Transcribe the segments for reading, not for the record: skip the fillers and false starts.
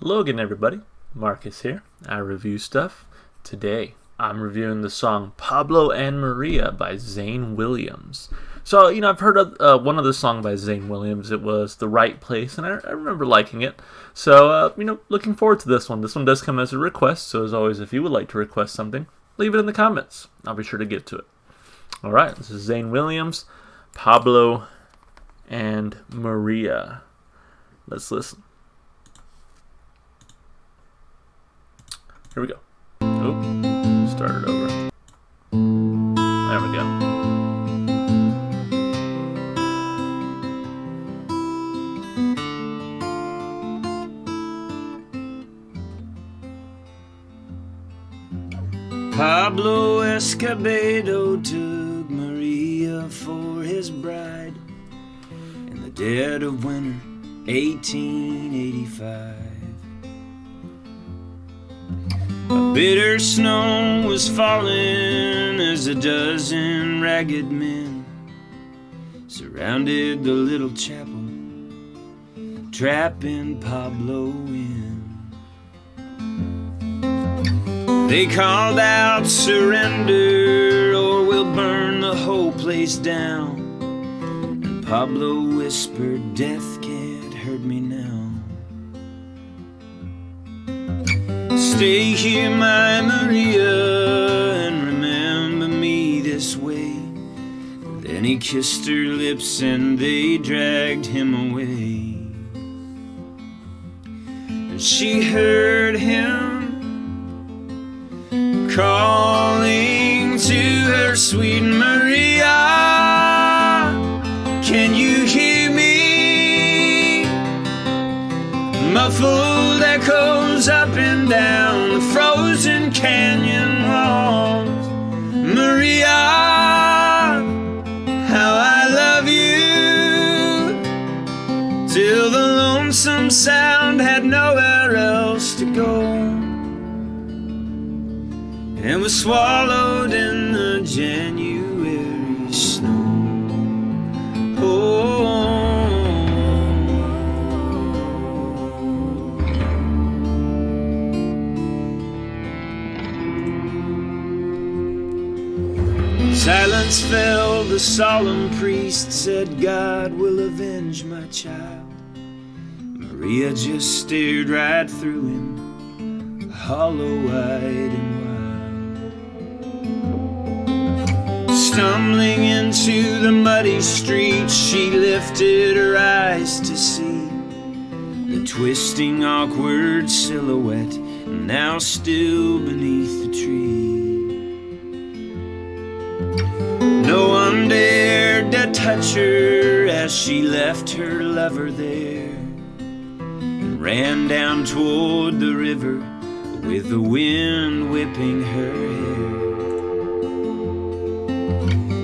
Hello again, everybody. Marcus here. I review stuff. Today, I'm reviewing the song Pablo and Maria by Zane Williams. So, I've heard of one of the songs by Zane Williams. It was The Right Place, and I remember liking it. So, looking forward to this one. This one does come as a request, so as always, if you would like to request something, leave it in the comments. I'll be sure to get to it. Alright, this is Zane Williams, Pablo and Maria. Let's listen. Here we go. Oh, start it over. There we go. Pablo Escobedo took Maria for his bride in the dead of winter, 1885. A bitter snow was falling as a dozen ragged men surrounded the little chapel, trapping Pablo in. They called out, "Surrender, or we'll burn the whole place down." And Pablo whispered, "Death can't hurt me now. Stay here, my Maria, and remember me this way." Then he kissed her lips and they dragged him away. And she heard him calling to her, "Sweet Maria, can you hear me?" Muffled echoes up and down the frozen canyon walls. "Maria, how I love you," till the lonesome sound had nowhere else to go and was swallowed in the January snow. Silence fell, the solemn priest said, "God will avenge my child." Maria just stared right through him, hollow-eyed and wild. Stumbling into the muddy street, she lifted her eyes to see the twisting, awkward silhouette now still beneath the tree. No one dared to touch her as she left her lover there and ran down toward the river with the wind whipping her hair.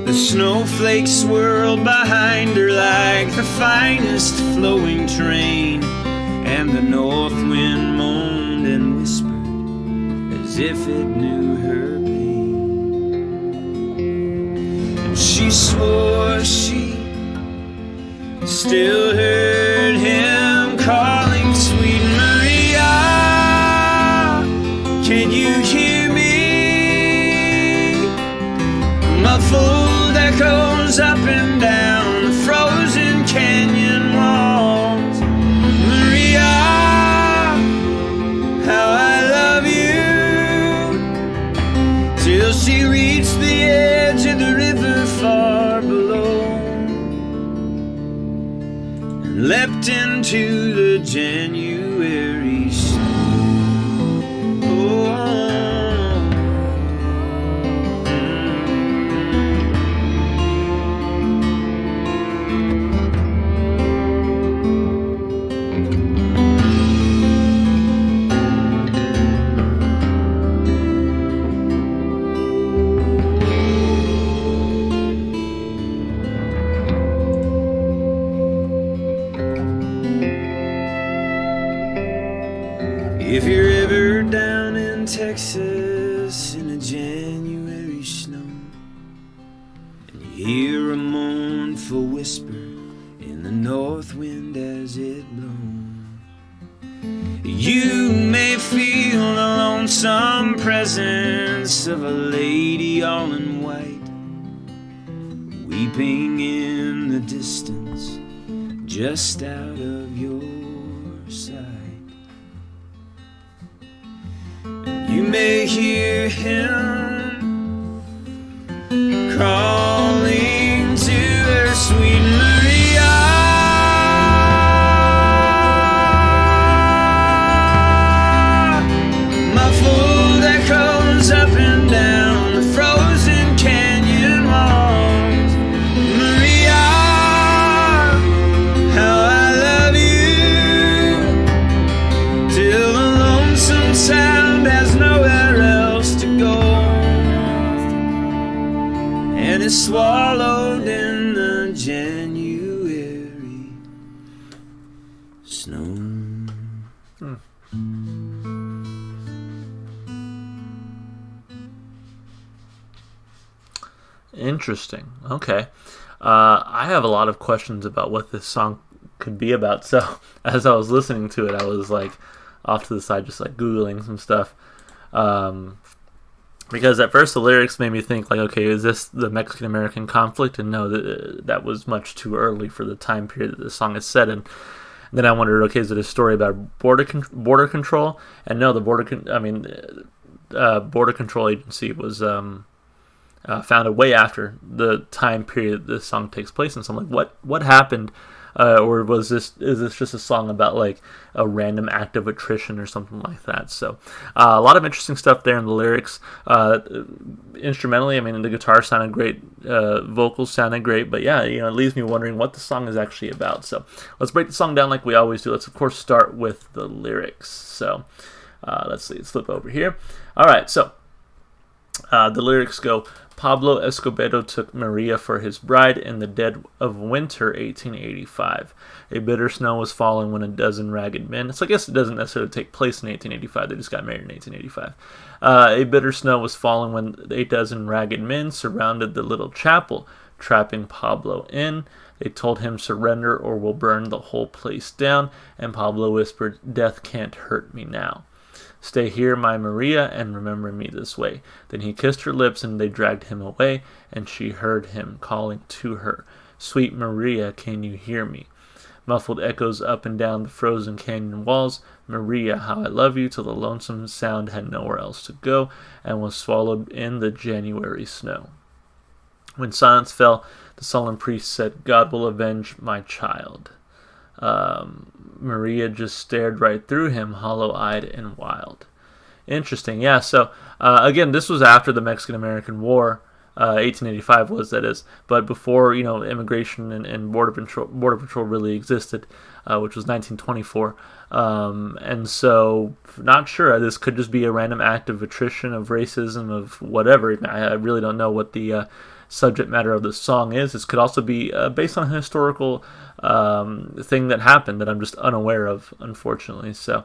The snowflakes swirled behind her like the finest flowing train, and the north wind moaned and whispered as if it knew her pain. She swore she still heard him calling, "Sweet Maria, can you hear me?" Muffled echoes up and down the frozen canyon walls. "Maria, how I love you," till she reached the edge of the river far below and leapt into the January snow. If you're ever down in Texas in a January snow and you hear a mournful whisper in the north wind as it blows, You may feel the lonesome presence of a lady all in white, weeping in the distance, just out of your sight. And you may hear him calling to her, sweet Maria. Muffled echoes up and down the frozen canyon walls. Maria, how I love you, till the lonesome sound has nowhere else to go, and is swallowed in the January snow. Interesting. Okay. I have a lot of questions about what this song could be about. So as I was listening to it, I was like off to the side, just like Googling some stuff. Because at first the lyrics made me think like, okay, is this the Mexican-American conflict? And no, that was much too early for the time period that the song is set in. And then I wondered, okay, is it a story about border control? And no, the border control agency was founded way after the time period this song takes place in. So I'm like, what happened? Or is this just a song about like a random act of attrition or something like that? So a lot of interesting stuff there in the lyrics. Instrumentally, I mean, the guitar sounded great, vocals sounded great, but yeah, it leaves me wondering what the song is actually about. So let's break the song down like we always do. Let's of course start with the lyrics. So let's see, let's flip over here. All right, so the lyrics go: Pablo Escobedo took Maria for his bride in the dead of winter 1885. A bitter snow was falling when a dozen ragged men... So I guess it doesn't necessarily take place in 1885. They just got married in 1885. A bitter snow was falling when a dozen ragged men surrounded the little chapel, trapping Pablo in. They told him, surrender or we'll burn the whole place down. And Pablo whispered, death can't hurt me now. Stay here, my Maria, and remember me this way. Then he kissed her lips, and they dragged him away, and she heard him calling to her, sweet Maria, can you hear me? Muffled echoes up and down the frozen canyon walls. Maria, how I love you, till the lonesome sound had nowhere else to go, and was swallowed in the January snow. When silence fell, the solemn priest said, God will avenge my child. Maria just stared right through him, hollow-eyed and wild. Interesting, yeah. So again, this was after the Mexican-American War, 1885 was, that is, but before immigration and border patrol really existed, which was 1924. And so, not sure. This could just be a random act of attrition, of racism, of whatever. I really don't know what the subject matter of the song is. This could also be based on a historical thing that happened that I'm just unaware of, unfortunately. So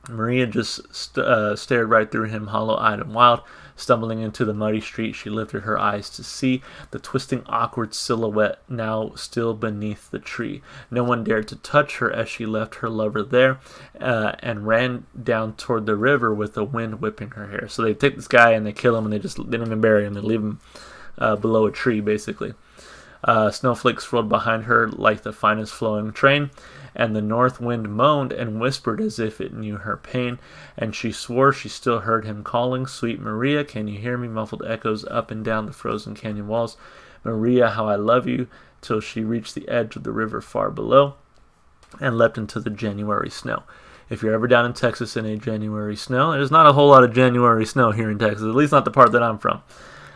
Maria just stared right through him, hollow-eyed and wild. Stumbling into the muddy street, she lifted her eyes to see the twisting, awkward silhouette now still beneath the tree. No one dared to touch her as she left her lover there and ran down toward the river with the wind whipping her hair. So they take this guy and they kill him, and they don't even bury him. They leave him below a tree, basically. Snowflakes rolled behind her like the finest flowing train, and the north wind moaned and whispered as if it knew her pain, and she swore she still heard him calling, sweet Maria, can you hear me? Muffled echoes up and down the frozen canyon walls. Maria, how I love you, till she reached the edge of the river far below and leapt into the January snow. If you're ever down in Texas in a January snow, there's not a whole lot of January snow here in Texas, at least not the part that I'm from.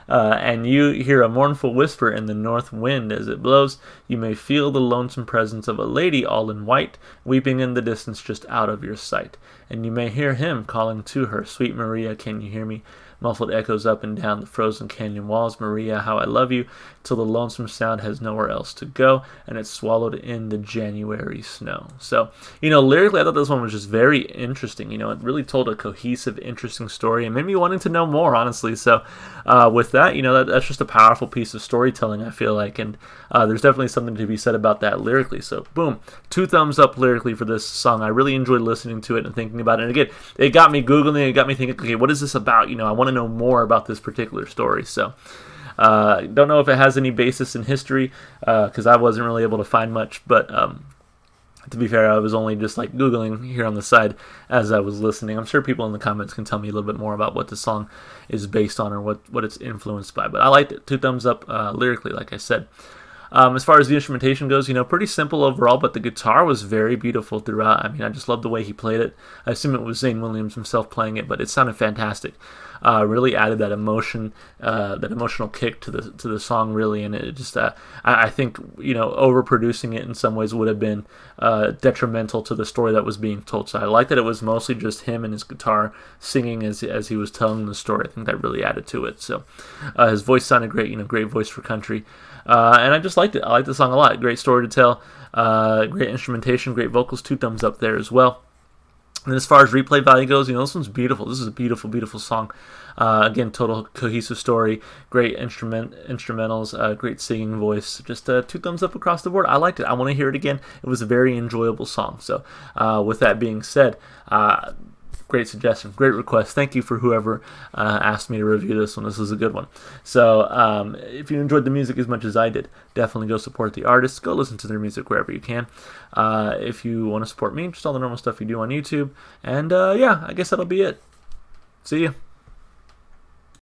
And you hear a mournful whisper in the north wind as it blows. You may feel the lonesome presence of a lady all in white, weeping in the distance just out of your sight. And you may hear him calling to her, sweet Maria, can you hear me? muffled echoes up and down the frozen canyon walls. Maria, how I love you, till the lonesome sound has nowhere else to go, and it's swallowed in the January snow. So, lyrically, I thought this one was just very interesting. It really told a cohesive, interesting story, and made me wanting to know more, honestly. So, with that, that's just a powerful piece of storytelling, I feel like, and there's definitely something to be said about that lyrically. So, boom, 2 thumbs up lyrically for this song. I really enjoyed listening to it and thinking about it. And again, it got me Googling, it got me thinking, okay, what is this about? I want to know more about this particular story. So, don't know if it has any basis in history, because I wasn't really able to find much, but to be fair, I was only just like Googling here on the side as I was listening. I'm sure people in the comments can tell me a little bit more about what the song is based on or what it's influenced by. But I liked it. 2 thumbs up lyrically, like I said. As far as the instrumentation goes, pretty simple overall, but the guitar was very beautiful throughout. I mean, I just loved the way he played it. I assume it was Zane Williams himself playing it, but it sounded fantastic. Really added that emotion, that emotional kick to the song, really, and it just, I think, overproducing it in some ways would have been detrimental to the story that was being told. So I like that it was mostly just him and his guitar singing as he was telling the story. I think that really added to it. So his voice sounded great, great voice for country. And I just liked it. I liked the song a lot. Great story to tell. Great instrumentation, great vocals. 2 thumbs up there as well. And as far as replay value goes, this one's beautiful. This is a beautiful, beautiful song. Again, total cohesive story. Great instrumentals. Great singing voice. Just 2 thumbs up across the board. I liked it. I want to hear it again. It was a very enjoyable song. So with that being said, great suggestion, great request. Thank you for whoever asked me to review this one. This was a good one. So if you enjoyed the music as much as I did, definitely go support the artists. Go listen to their music wherever you can. If you want to support me, just all the normal stuff you do on YouTube. And yeah, I guess that'll be it. See ya.